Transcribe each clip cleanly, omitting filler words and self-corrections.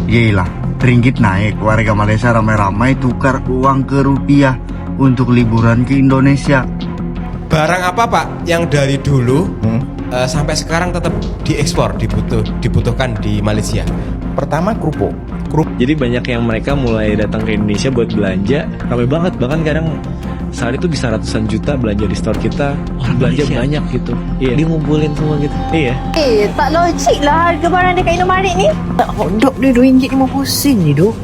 Yelah, ringgit naik, warga Malaysia ramai-ramai tukar uang ke rupiah untuk liburan ke Indonesia. Barang apa Pak yang dari dulu sampai sekarang tetap diekspor, dibutuhkan di Malaysia? Pertama kerupuk. Jadi banyak yang mereka mulai datang ke Indonesia buat belanja. Ramai banget, bahkan kadang sehari itu bisa ratusan juta belanja di store kita. Orang belanja Malaysia banyak gitu. Iya. Dia ngumpulin semua gitu. Iya. Tak logik lah harga barang dekat Indomaret ni. Hotdog dia RM2.50 ni duk.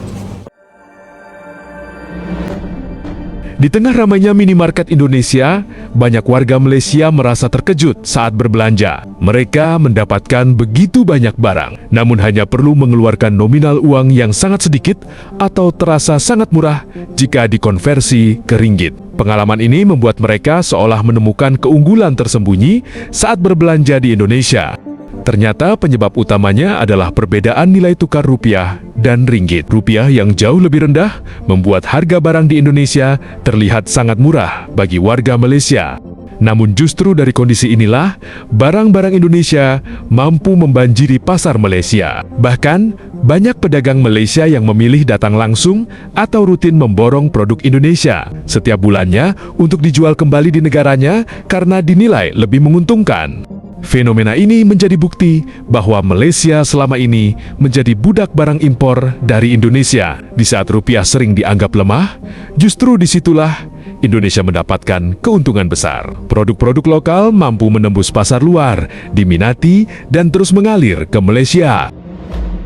Di tengah ramainya minimarket Indonesia, banyak warga Malaysia merasa terkejut saat berbelanja. Mereka mendapatkan begitu banyak barang, namun hanya perlu mengeluarkan nominal uang yang sangat sedikit atau terasa sangat murah jika dikonversi ke ringgit. Pengalaman ini membuat mereka seolah menemukan keunggulan tersembunyi saat berbelanja di Indonesia. Ternyata penyebab utamanya adalah perbedaan nilai tukar rupiah dan ringgit. Rupiah yang jauh lebih rendah membuat harga barang di Indonesia terlihat sangat murah bagi warga Malaysia. Namun justru dari kondisi inilah, barang-barang Indonesia mampu membanjiri pasar Malaysia. Bahkan, banyak pedagang Malaysia yang memilih datang langsung atau rutin memborong produk Indonesia setiap bulannya untuk dijual kembali di negaranya karena dinilai lebih menguntungkan. Fenomena ini menjadi bukti bahwa Malaysia selama ini menjadi budak barang impor dari Indonesia. Di saat rupiah sering dianggap lemah, justru disitulah Indonesia mendapatkan keuntungan besar. Produk-produk lokal mampu menembus pasar luar, diminati, dan terus mengalir ke Malaysia.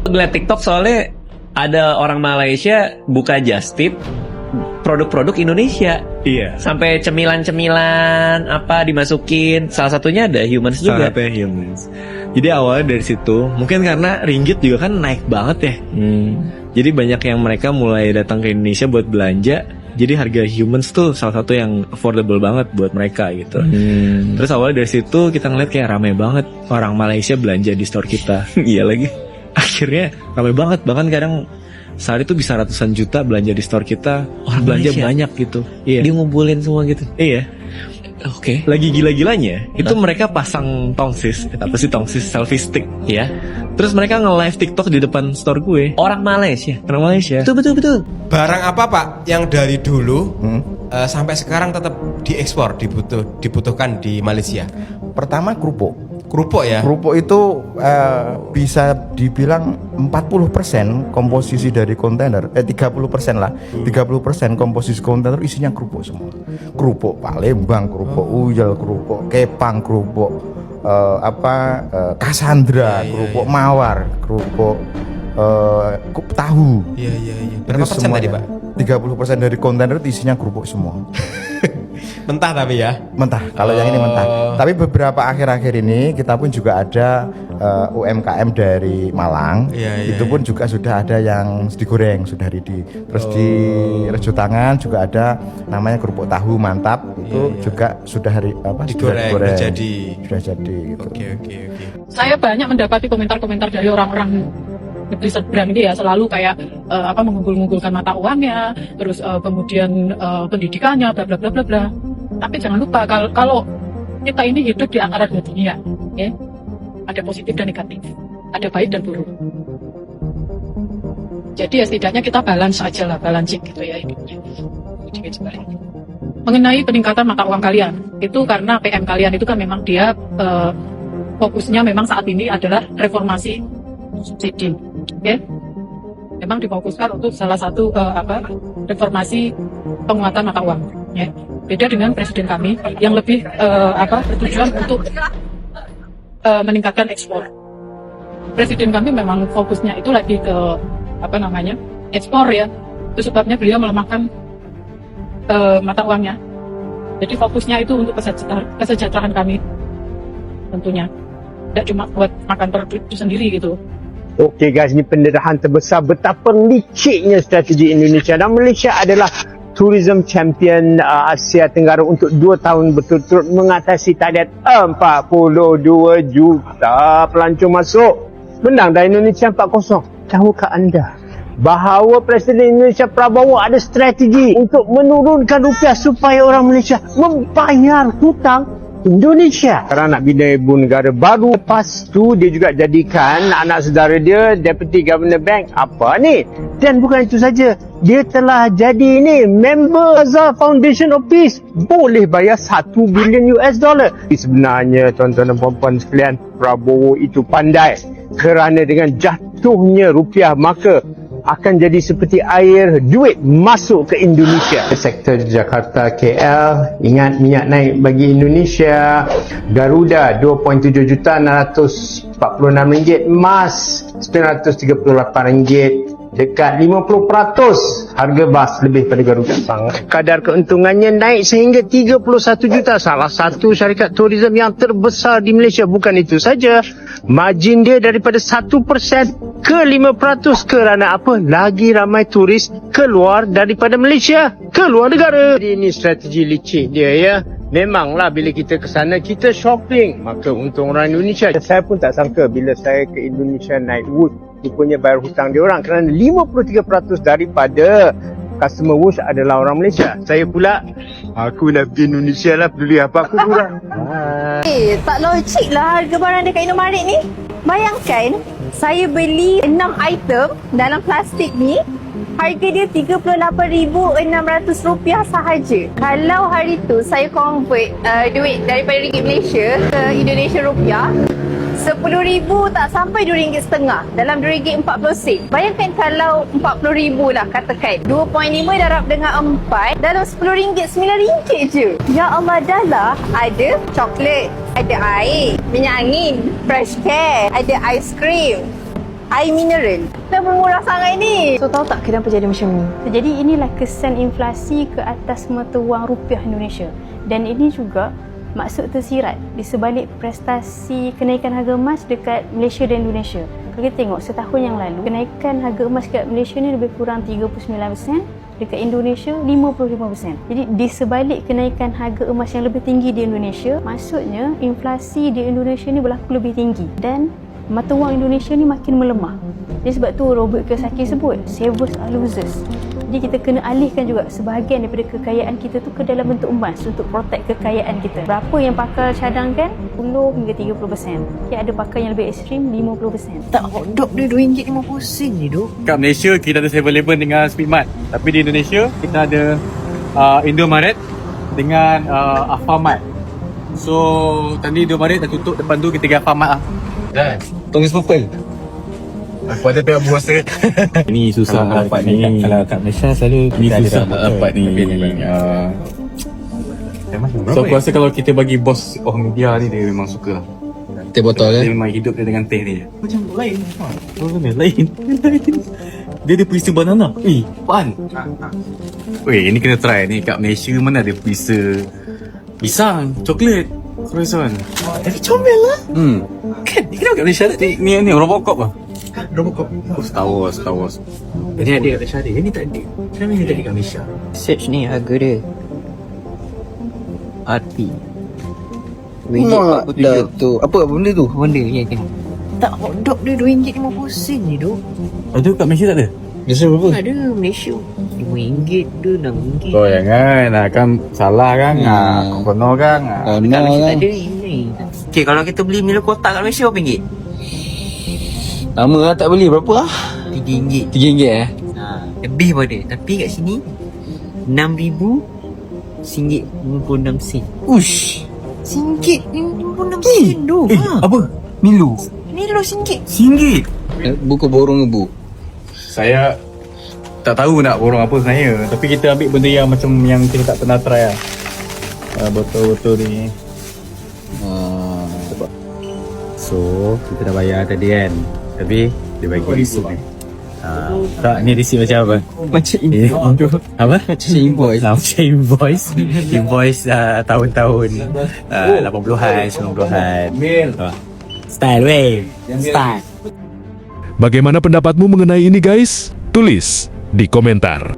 Ngeliat TikTok soalnya ada orang Malaysia buka just tip produk-produk Indonesia. Iya. Sampai cemilan-cemilan apa dimasukin. Salah satunya ada humans juga. Salah satunya humans. Jadi awalnya dari situ, mungkin karena ringgit juga kan naik banget ya. Jadi banyak yang mereka mulai datang ke Indonesia buat belanja. Jadi harga humans tuh salah satu yang affordable banget buat mereka gitu. Terus awalnya dari situ kita ngeliat kayak rame banget orang Malaysia belanja di store kita. Iya lagi. Akhirnya rame banget, bahkan kadang sehari itu bisa ratusan juta belanja di store kita. Orang belanja Malaysia banyak gitu. Iya. Dia ngumpulin semua gitu. Iya. Oke. Lagi gila-gilanya itu mereka pasang tongsis. Apa sih tongsis selfie stick ya. Terus mereka nge-live TikTok di depan store gue. Orang Malaysia. Orang Malaysia. Betul. Barang apa Pak yang dari dulu sampai sekarang tetap diekspor, dibutuhkan di Malaysia? Pertama kerupuk. Kerupuk ya? Kerupuk itu bisa dibilang 40% komposisi dari kontainer, 30% lah. 30% komposisi kontainer isinya kerupuk semua. Kerupuk Palembang, kerupuk Uyel, kerupuk Kepang, kerupuk Cassandra, kerupuk Mawar, kerupuk tahu. Iya. Berapa persen tadi Pak? 30% dari kontainer itu isinya kerupuk semua. Mentah tapi ya? Mentah, kalau yang ini mentah. Tapi beberapa akhir-akhir ini kita pun juga ada UMKM dari Malang. Itu pun juga sudah ada yang digoreng, sudah ready. Terus di Rejo Tangan juga ada namanya kerupuk tahu mantap. Itu juga sudah digoreng. Sudah jadi gitu. Oke. Saya banyak mendapati komentar-komentar dari orang-orang brand ini ya, selalu kayak mengunggul-unggulkan mata uangnya, terus kemudian pendidikannya, bla bla bla bla bla. Tapi jangan lupa kalau kita ini hidup di antara dua dunia, ya, ada positif dan negatif, ada baik dan buruk. Jadi ya setidaknya kita balance aja lah, balancing gitu ya hidupnya. Mengenai peningkatan mata uang kalian, itu karena PM kalian itu kan memang dia fokusnya memang saat ini adalah reformasi subsidi. Okay? Memang difokuskan untuk salah satu reformasi penguatan mata uang. Ya. Beda dengan presiden kami yang lebih bertujuan untuk meningkatkan ekspor. Presiden kami memang fokusnya itu lagi ke ekspor ya. Itu sebabnya beliau melemahkan mata uangnya. Jadi fokusnya itu untuk kesejahteraan kami tentunya. Tidak cuma buat makan perut itu sendiri gitu. Okey guys, ini pendarahan terbesar betapa liciknya strategi Indonesia, dan Malaysia adalah tourism champion Asia Tenggara untuk 2 tahun berturut-turut mengatasi target 42 juta pelancong masuk. Menang dari Indonesia 4-0. Tahukah anda bahawa Presiden Indonesia Prabowo ada strategi untuk menurunkan rupiah supaya orang Malaysia membayar hutang? Indonesia. Sekarang nak bina ibu negara baru. Lepas tu dia juga jadikan anak saudara dia Deputy Governor Bank. Apa ni? Dan bukan itu saja, dia telah jadi ni member Azhar Foundation of Peace. Boleh bayar $1 bilion. Sebenarnya tuan-tuan dan puan-puan sekalian, Prabowo itu pandai. Kerana dengan jatuhnya rupiah maka akan jadi seperti air duit masuk ke Indonesia. Sektor Jakarta KL, ingat minyak naik bagi Indonesia. Garuda 2.7 juta 646 ringgit, emas RM938, dekat 50% harga bas lebih pada Garuda. Kadar keuntungannya naik sehingga 31 juta. Salah satu syarikat tourism yang terbesar di Malaysia. Bukan itu saja, margin dia daripada 1% ke 5% kerana apa? Lagi ramai turis keluar daripada Malaysia, keluar negara. Jadi ini strategi licik dia ya. Memanglah bila kita ke sana kita shopping, maka untung orang Indonesia. Saya pun tak sangka bila saya ke Indonesia naik Woods, rupanya bayar hutang dia orang kerana 53% daripada customer Woods adalah orang Malaysia. Saya pula, aku nak pergi Indonesia lah, peduli apa aku kurang. Tak logik lah harga barang dekat Indomaret ni. Bayangkan, saya beli 6 item dalam plastik ni, harga dia RM38,600 sahaja. Kalau hari tu saya convert duit daripada ringgit Malaysia ke Indonesia rupiah, RM10,000 tak sampai RM2.50 dalam RM2.40. Bayangkan kalau RM40,000 lah katakan. 2.5 darab dengan 4 dalam RM10, RM9 je. Ya Allah, dah lah ada coklat, ada air, minyak angin, fresh care, ada aiskrim, air mineral. Dah murah sangat ni. So tahu tak kenapa jadi macam ni? Jadi inilah kesan inflasi ke atas mata wang rupiah Indonesia. Dan ini juga maksud tersirat di sebalik prestasi kenaikan harga emas dekat Malaysia dan Indonesia. Kalau kita tengok setahun yang lalu, kenaikan harga emas dekat Malaysia ni lebih kurang 39%, dekat Indonesia 55%. Jadi di sebalik kenaikan harga emas yang lebih tinggi di Indonesia, maksudnya inflasi di Indonesia ni berlaku lebih tinggi dan mata wang Indonesia ni makin melemah. Jadi sebab tu Robert Kiyosaki sebut savers are losers. Jadi kita kena alihkan juga sebahagian daripada kekayaan kita tu ke dalam bentuk emas untuk protect kekayaan kita. Berapa yang pakar cadangkan? 10 hingga 30%. Okay, ada pakar yang lebih ekstrim 50%. Tak hotdog dia RM2.50 ni duk. Kat Malaysia kita ada 7-Eleven dengan Speedmart. Tapi di Indonesia kita ada Indomaret dengan Alfamart. So tadi Indomaret dah tutup, depan tu kita pergi Alfamart lah. Dan tulis purple. Aku ada pihak berkuasa. Ini susah dapat ni. Kalau kat Malaysia selalu ini susah dapat ni. So aku rasa kalau kita bagi bos media ni, dia memang suka lah. Teh botol kan? Dia memang hidup dia dengan teh dia. Macam lain. Lain. Dia ada puisa banana. Apaan? Weh, ini kena try ni. Kat Malaysia mana ada puisa pisang, coklat, croissant. Tapi comel lah. Kan? Ni kenapa kat Malaysia tak? Ni Robocop lah. Robocop. Oh, Star Wars. Ini ada kat Malaysia ada. Ini tak ada. Kenapa ni tak ada kat Malaysia? Search ni harga dia RP Ringgit tu. Apa benda tu? Benda ni tengok. Tak hotdog dia RM2.50 ni duk. Ada kat Malaysia tak ada? Malaysia berapa? Ada Malaysia RM2 tu RM6. Oh jangan kan salah kan. Kono kan. Kat Malaysia tak ada ni. Okay, kalau kita beli Milo kotak kat Malaysia berapa ringgit? Lama lah tak beli, berapa lah? RM3. RM3 Lebih pada. Tapi kat sini RM6,000 Ush, RM1.56 tu. Apa? Milo RM1. Buku borong ibu. Saya tak tahu nak borong apa sebenarnya. Tapi kita ambil benda yang macam yang kita tak pernah try lah. Botol-botol ni. So kita dah bayar tadi kan. Tapi dia bagi receipt ni. Tak, ni receipt macam apa? Macam ini. Apa? Macam invoice. Macam invoice tahun-tahun 80-an, 90-an. Style weh. Style. Bagaimana pendapatmu mengenai ini guys? Tulis di komentar.